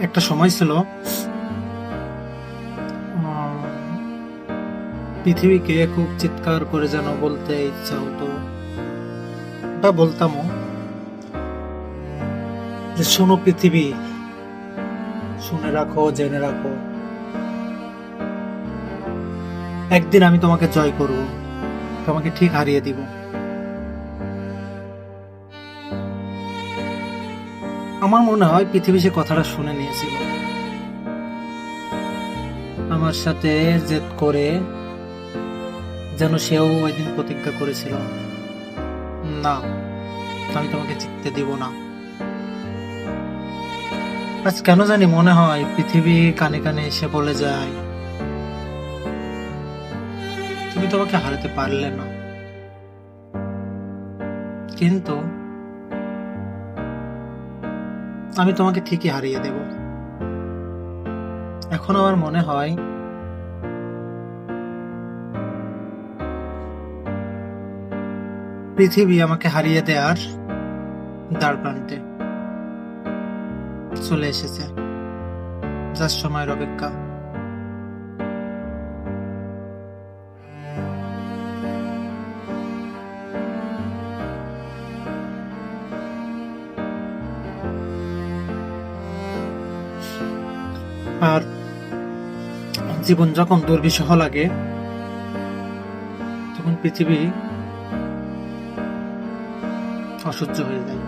একটা সময় ছিল আহ, পৃথিবীকে খুব চিৎকার করে যেন বলতে ইচ্ছা হতো, ওটা বলতামও যে শোনো পৃথিবী, শুনে রাখো, জেনে রাখো, একদিন আমি তোমাকে জয় করব, তোমাকে ঠিক হারিয়ে দিব। আমার মনে হয় পৃথিবী সে কথাটা শুনে নিয়েছিল, আমার সাথে জেদ করে যেন সেও ওই দিন প্রতিজ্ঞা করেছিল, না, আমি তোমাকে জিততে দিব না। আজ কেন জানি মনে হয় পৃথিবী কানে কানে এসে বলে যায়, তুমি তোমাকে হারাতে পারলে না, কিন্তু আমি তোমাকে ঠিকই হারিয়ে দেব। এখন আমার মনে হয় পৃথিবী আমাকে হারিয়ে দেওয়ার দ্বার প্রান্তে চলে এসেছে, জাস্ট সময়ের অপেক্ষা। আর জীবন যখন দুর্বিষহ লাগে, তখন পৃথিবী অসহ্য হয়ে যায়।